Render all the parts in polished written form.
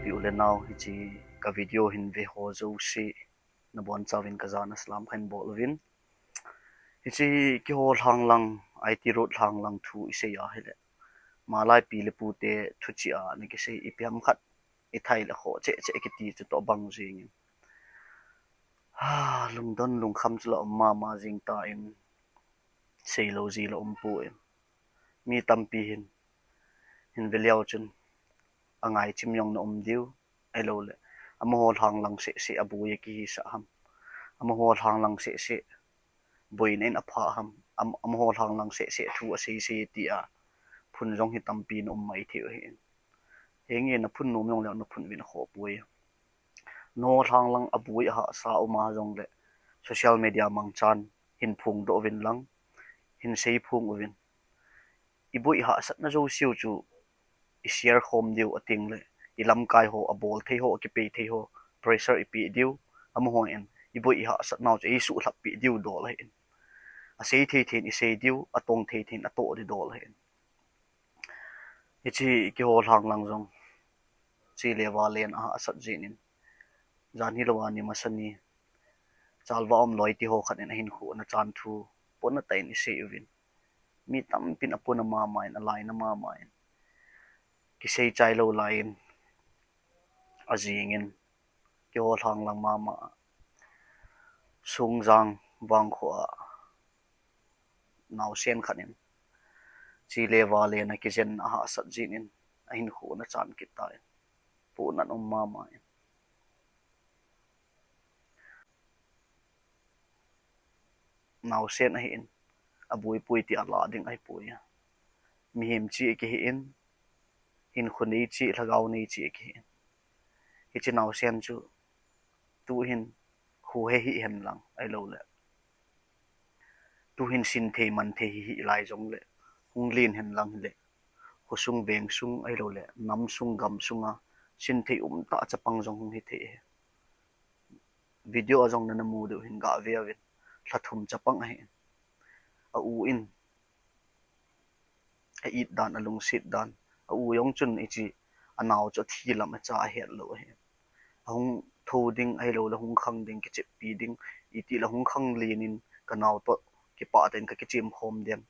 pi ulenau hi chi ka video hin ve ho zo si na bon chawin ka zan aslam khan bol win hi chi ki ho thang lang IT road thang lang thu ise ya hele malai pi le pu te thu chi a ni ke se ipiam khat I thai la kho che che ki ti chu to bang jing ha lungdon lung kham chu la ma jing ta in sei lo ji la pu in mi tampi hin veliao chun angai chim yong na diu ai lo le amo hol hang lang se abu ye ki sa ham amo hol hang lang se boin en apha ham amo hol hang lang se thu a se ti a phun jong hi tampi no mai theu hi henge na phun nom yong le na phun win kho pui no hang lang abu ha sa uma jong le social media mang chan hin phung do win lang hin sei phung win ibui ha sat na jo siu chu I share khom diu ating le ilam kai ho abol thei ho ki pe thei ho pressure ipi diu am ho en ibui ha sat naw che su thlap pi diu do la hin a sei thei thin I sei diu atong thei thin ato di do la hin ichi ki ho hang lang jong chi lewa len a sat jinin jan hi lawa ni masani chalwa om loi ti ho khan en hin khu na chan thu pon tai ni sei win mi tam pin apuna ma mai na lai na ma mai ki sei chai lo lain azingin ki ho thang lang ma sung jang wang khwa naw sen khanin chi lewa le na ki jen a sat jinin a hin khu na chan ki tai pu na ma mai naw sen a hin abui pui ti ala ding ai pui mi him chi ki hin khuni chi lagau nei chi ki hi chi naw sen chu tu hin khu he hi hem lang ai lo le tu hin sin the man the hi lai jong le hung lin hen lang le khu sung beng sung ai lo le nam sung gam sunga sin the ta chapang jong hung hi the video jong na mu de hin ga ve win thlathum chapang he a u in a it dan alung sit dan a u yong chun ichi anaw cho thi lam cha het lo he hung thoding ai lo la hung khang ding ki chep pi ding iti la hung khang lenin kanaw to ki pa ten ka ki chim khom dem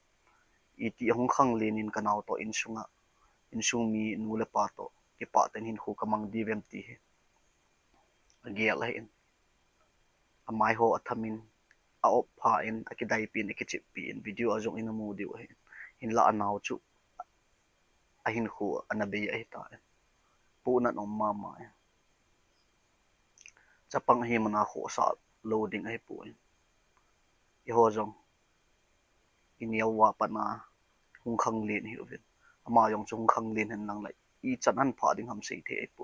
iti hung khang lenin kanaw to in sung mi nu le pa to ki pa ten hin khu kamang di vem ti he agel he in amai ho athamin a op pha in akidai pin ki chep pi in video ajong in mu diu he in la anaw chu a hin khu anabe ai ta pu na nom ma ma chapang hi mana kho sa loading ai pu I ho jong in yawa pana hung khang lin hi ovin ama yong chung khang lin hen nang lai I chan han pha ding ham sei the ai pu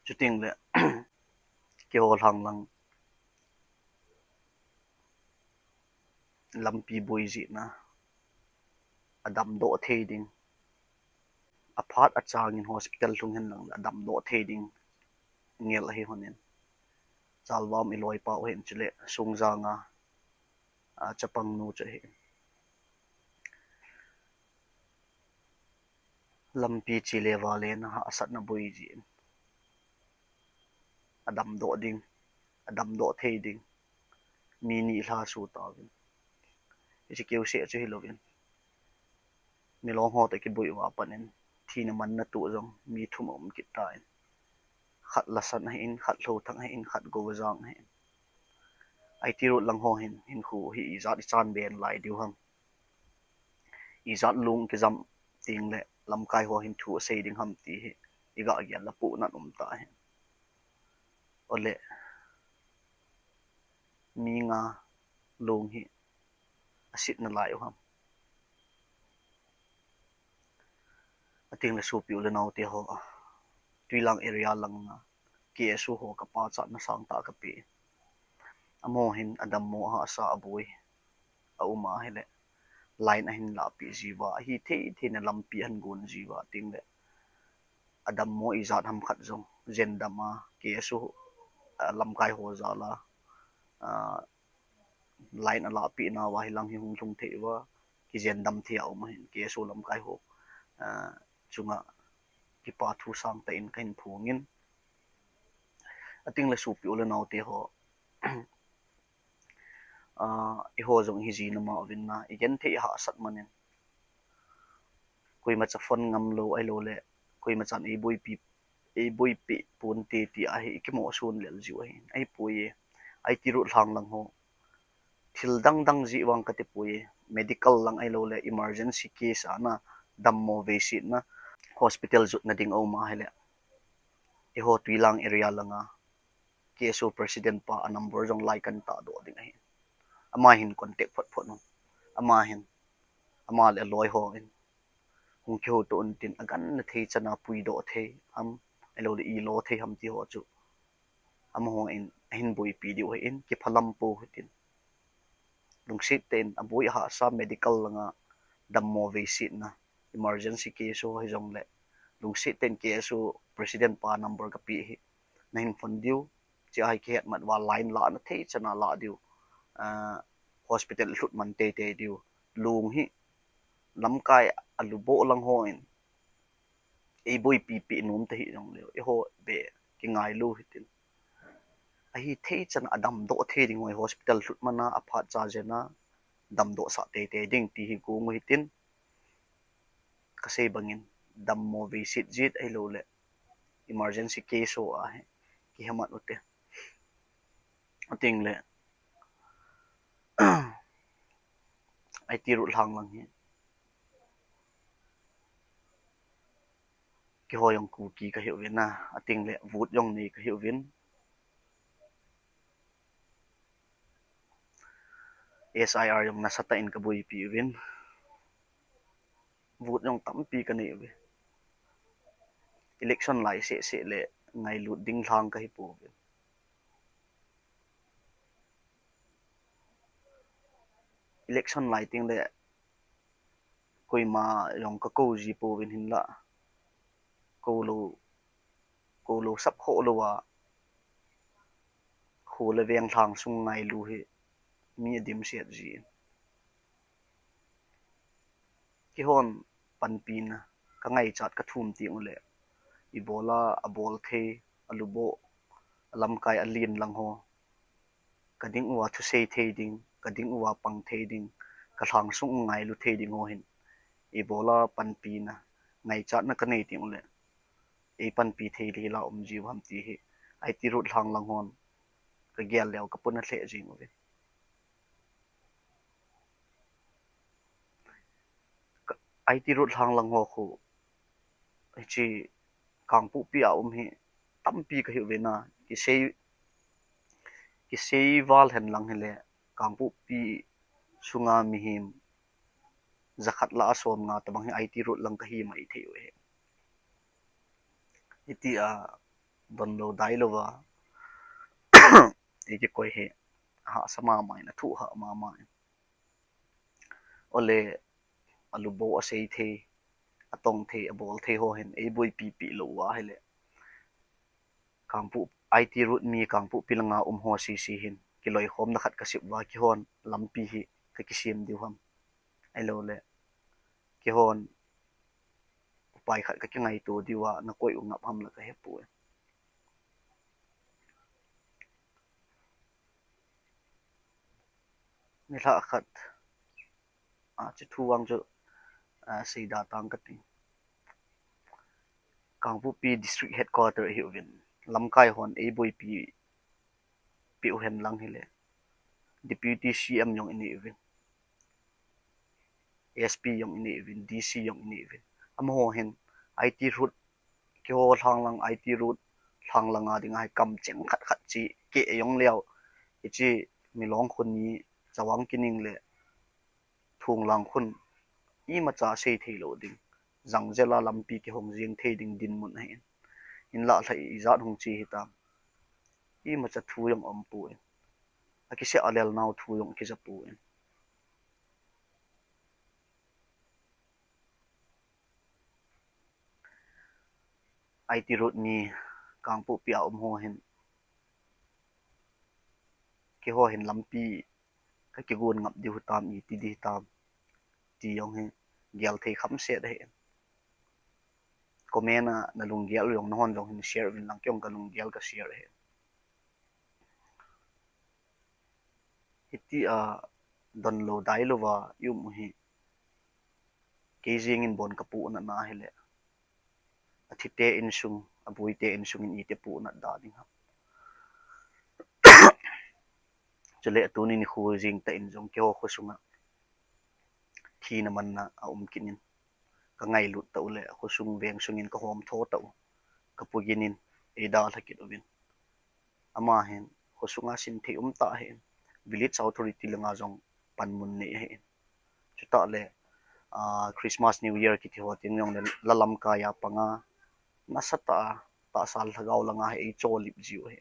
chuting le ki ho hang lang lampi boi ji na adam do the ding aphat achang in hospital thung hen lang adam do the ding ngel hi honen chalwam iloi pa hen chule sungjanga a chapang nu che he lampi chile wale na asat na boi ji adam do the ding mini la su ta win ichi keu se che hilovin mi long ho ta ki boi wa panen thina man na tu jong mi thum om ki tai khat la san in khat lo thang in khat go jang he ai ti ro lang ho hin khu hi zat chan ben lai diu hang I zat lung ki jam ting le lam kai ho hin thu sei ding ham ti hi iga gya la pu na ta he ole mi nga lung hi asit na lai ham ating le su pi le nau te ho tuilang area lang na ke su ho ka pa cha na sang ta ka pi amo hin adam mo ha sa abui a uma hele line hin la pi jiwa hi the na lampi han gun jiwa ting le adam mo izat ham khat jong zen dama ke su lam kai ho za la line ala pi na wa hilang hi hung thung the wa ki zen dam thi au ma hin ke su lam kai ho chunga ki pa thu sang ta in kain phungin ating le su pi ula nau te ho I ho zong hi ji na ma win na igen the ha sat manin koi ma cha phone ngam lo ai lo le koi ma chan ei boi pi pun te ti a hi ki mo sun lel ji wa hin ai pui ai ti ru thlang lang ho thil dang ji wang ka te pui medical lang ai lo le emergency case ana dam mo ve si na hospital zut na ding o ma hele I ho tuilang area langa KSO president pa a number jong like kan ta do ding ai ama hin contact phot no ama le loi ho in hung kyo to un tin agan na thei chana pui do the am elo le I lo the ham ti ho chu am ho in hin boi pi di ho in ki phalam po hitin lungsit ten abui ha sa medical langa dammo ve sit na emergency case ho hi jong le lungsit ten KSO president pa number ka pi hi na hin phone diu chi ai ke mat wa line la na thei chana la diu hospital hlut man te diu lung hi lamkai alubo lang ho in ei boi pi num te hi jong le I ho be ki ngai lu hitin a hi thei chan adam do the ding hoi hospital hlut mana apha cha jena dam do sa te ding ti hi ku ngo hitin ka sei bangin dam mo visit jit ai lo le emergency case ho a ki hamat utte ating le ai ti ru lang lang hi ki ho yong ku ki ka hiu win na ating le vut yong ni ka hiu win SIR yong nasata in ka bui pi win vut yong tam pi ka nei we election lai se le ngai lut ding thang ka hi pu win election lai ting le koi ma yong ka ko ji pu win hin la ko lo sap kho lo wa khu le veng thang sung ngai lu hi mi dim siat ji ki hon pan pin ka ngai chat ka thum ti ule I bola a bol the alubo lam kai alin lang ho kading wa thu sei the ding kading wa pang the ding ka thang sung ngai lu the ding ho hin I bola pan pin ngai chat na ka nei ti ule ei pan pi the li la ji wam ti hi ai ti ru thang lang hon ka gel lew ka pun a the jing ove ai ti ru thang lang ho khu chi kang pu pi a hi tam pi ka hi ve na ki sei wal hen lang hele kang pu pi sunga mi him zakhat la asom nga tabang hi ai ti ru lang ka hi mai the we iti a don lo dai lo wa ti koi he ha sama mai na thu ha ma mai ole alubo asei the atong the abol the ho hen ei boi pi lo wa hele kangpu IT root mi kangpu pilanga ho si hin kiloi khom na khat kasip wa ki hon lampi hi ka kisim diu ham ai lo le ki hon pai khat ka ki ngai tu diwa na koi ungap ham la ka he pu ni la khat chi thu wang jo sei da tang ka ti kangpu pi district headquarter hi win lamkai hon ei boi pi hen lang hile deputy CM yong ini win SP yong ini win DC yong ini win am ho hen IT root ki ho thang lang IT root thang lang a ding ai kam cheng khat chi ke yong leo chi milong khun ni chawang kining le thung lang khun I ma cha sei thei lo ding zang jela lampi ki hong jing thei ding din mun hen in la thai zat hong chi hi ta I ma cha thu yong om pu a ki se alel naw thu yong ki za pu IT road ni kangpu pia ho hen ki ho hen lampi ka ki gun ngap di hutam I ti di tam ti yong he gel thei kham se de comment na lungial yong non long hin share win lang kyong ka lungial ka share he hiti don lo dai lo wa yum hi keijing in bon ka pu na na hele athite in sung abuite in sung in ite pu na da ding ha chale atuni ni khu jing ta in jong kyo khu sunga thi na man na kinin ka ngai lut ta ule khu sung veng sungin ka hom tho ta ka puginin e da thakit ovin ama hen khu sunga sin the ta hen village authority langa jong panmun ne he chuta le Christmas New Year ki thi hotin yong lalam ka ya panga nasata ta sal thagaw langa he cholip jiu he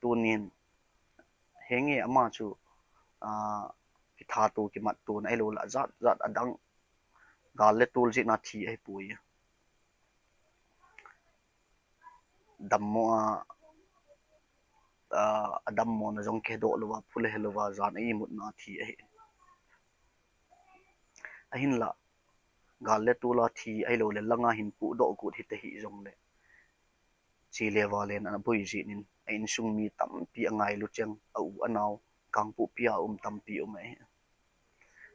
tunin henge ama chu ki tha tu ki mat tu na elo la zat zat adang gal le tul ji na thi ai pui dammo adam mo na jong ke do lo wa phule helo wa zan ai mut na thi ai ahin la gal le tu la thi ai lo le langa hin pu do ku thi te hi jong le chi le wa len an boi ji nin in sung mi tam pi angai lu cheng au anaw kang pu pia tam pi mai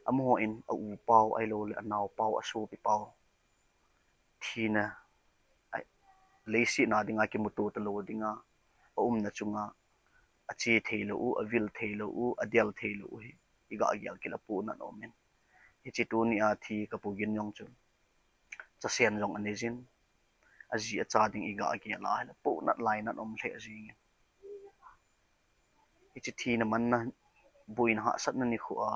amo in au pau ai lo le anaw pau asu pi pau thina ai leisi na dinga ki mutu to lo dinga na chunga achi theilo u avil theilo u adial theilo hi iga agyal kila pu na no men hichi tu ni a thi ka pu gin yong chu cha sen jong anejin aji acha ding iga agya la hala pu na lai na om the jing hichi thi na man na buin ha sat na ni khu a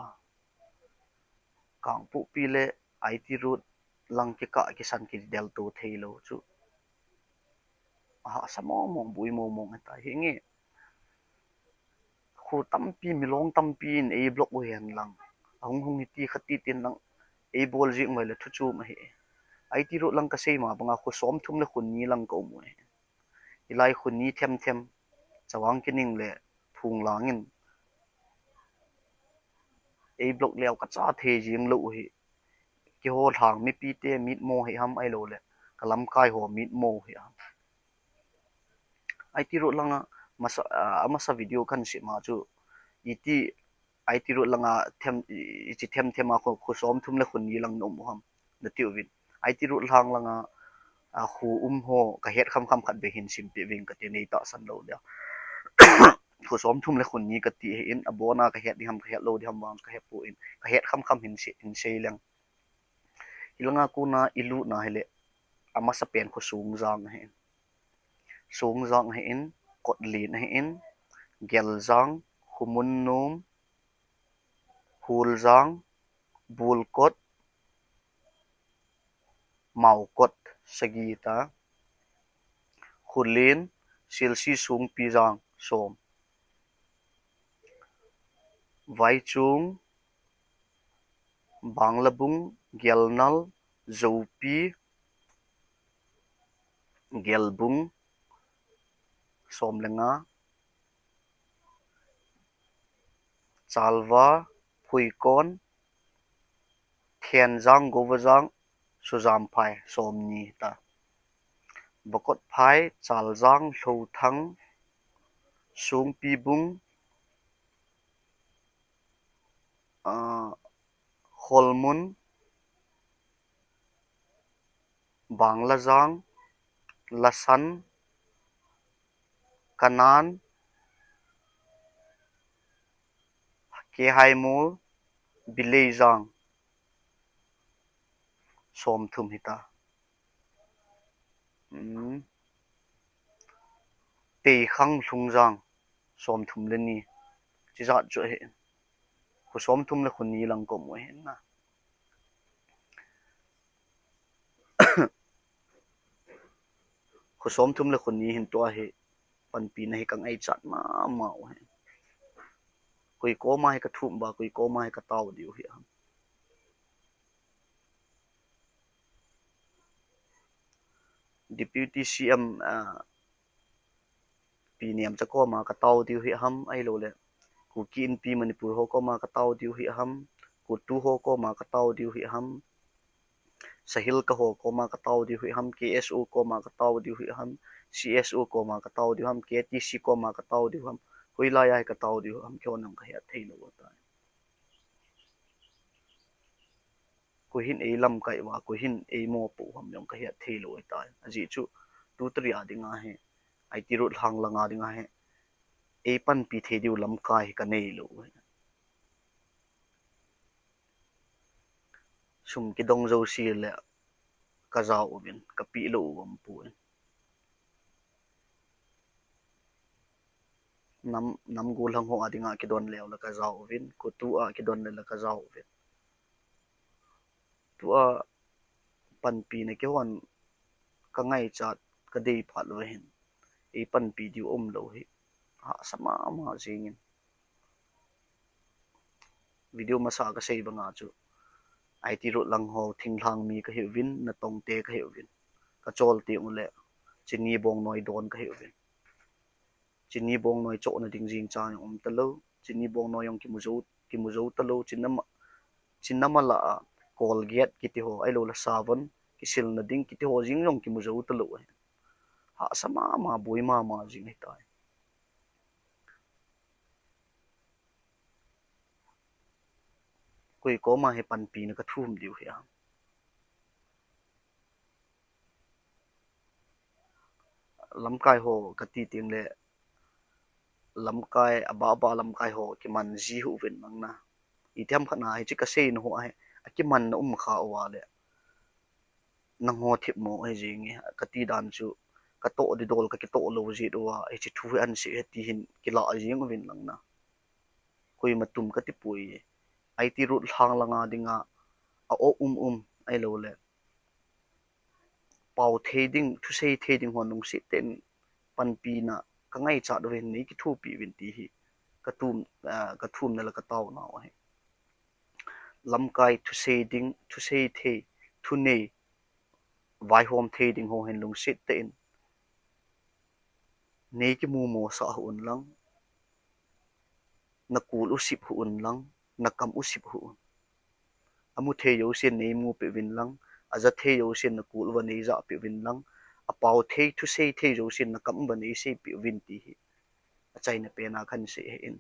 kang pu pi le IT root lang ki ka ki san ki del to theilo chu ha samo mo bui mo ta hinge khu tampi milong tampi in a block we han lang hung ti khati tin lang a bol ji mai le thu chu ma he IT root lang ka sei ma banga khu som thum le khun ni lang ko mo ilai khun ni them chawang kining le phung langin a block leo ka cha the jing lo hi ki ho thang mi pi te mit mo he ham ai lo le kalam kai ho mit mo he IT root langa masa video kan si ma chu iti IT root langa them ichi them a khu som thum le khun ni lang no mo ham na tiwin IT root lang langa khu ho ka het kham khat be hin sim pe wing ka te nei ta san lo dia khu som thum le khun ni ka ti in abona ka het ni ham ka het lo di ham wang ka het pu in ka het kham hin se lang ilanga ku na ilu na hele ama sa pen khu sung jang he in kot lin he in gel jang khumun num hul jang bul kot mau kot sagita khulin silsi sung pi jang som vai chung banglabung gelnal zopi gelbung som lenga chalwa phuikon thianjang govajang sujam phai somni ta bokot phai chaljang hlothang sungpi bung holmun banglajang lasan kanan kehaimul bileijang som thum hita te khang thungjang som thum le ni chi za chu he khu som thum le khun ni lang ko mo hen na khu som thum le khun ni hin to he pan pi na he kang ai chat ma o he koi ko ma he ka thum ba koi ko ma he ka taw diu hi deputy cm pi niam cha ko ma ka taw diu hi ham ai lo le ku kin pi manipur ho ko ma ka taw diu hi ham ku tu ho ko ma ka taw diu hi ham sahil ka ho ko ma ka taw diu hi ham ksu ko ma ka taw diu hi ham csu ko ma ka taw diu ham ktc ko ma ka taw diu ham hoila ya ka taw diu ham kyo nam ka ya thei lo ta ko hin e lam kai wa ko hin e mo pu ham yong ka ya thei lo ta aji chu tu triya dinga he ai ti rut hang langa dinga he e pan pi the diu lam kai ka nei lo sum ki dong zo si le ka zau bin ka pi lo wam pu nam gol hang ho adinga ki don lew la ka zau vin ko tu a ki don le ka zau vin tu a pan pi ne ke hon ka ngai chat ka dei pha lo hin e pan pi diu lo hi ha sama ma jingin video ma sa ka sei banga chu IT rot lang ho thing thang mi ka he win na tong te ka he win ka chol ti ule chini bong noi don ka he win chini bong noi cho na ding jing cha ta lo chini bong noi yong ki mu zo ta lo chinama la colgate ki ti ho ai lo la savon ki sil na ding ki ti ho jing yong ki mu zo ta lo ha sama ma boi ma jing ta koi ko ma he pan pi na ka thum diu hi lam kai ho ka ti ting le lam kai aba lam kai ho ki man ji hu vin mang na I thiam khana hi chi ka sei no ai ki man na kha wa le nang ho thip mo ai jing ka ti dan chu ka to di dol ka ki to lo ji do wa ai chi thu an si ti hin ki la jing vin lang na koi matum ka ti pui ai ti rut hang langa dinga a o ai lo le pau thading thu sei thading hon nung si ten pan pi na ka ngai cha do ven ni ki thu pi vin ti hi ka thum na la ka taw na wa lam kai thu sei the thu nei vai hom thading ho hen lung sit ten nei ki mu mo sa hun lang na kul u sip hun lang na kam u sip hun amu the yo sen nei mu pe vin lang aza the yo sen na kul wa nei za pe vin lang a pau the thu sei the yo sen na kam ba nei sei pe vin ti hi a chai na pe na khan se in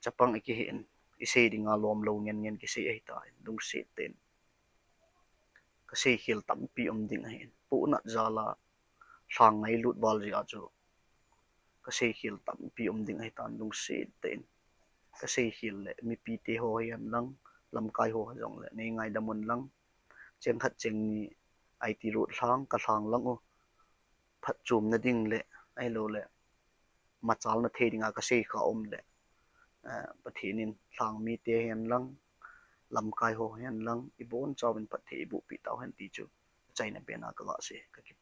chapang ki hin I sei dinga lom lo ngen ki sei ai ta dung se ten ka sei hil tam pi ding hin pu na zala thang ngai lut bal ji a chu ka sei hil tam pi ding ai tan dung se ten ka sei hil le mi pi te ho yan lang lam kai ho jong le nei ngai damun lang cheng khat cheng ni ai ti rut thang ka thang lang o phat chum na ding le ai lo le ma chal na the dinga ka sei kha le pathinin thang mi te hen lang lam kai ho hen lang I bon chawin pathe bu pi taw hen ti chu chai na pe na ka wa se ka ki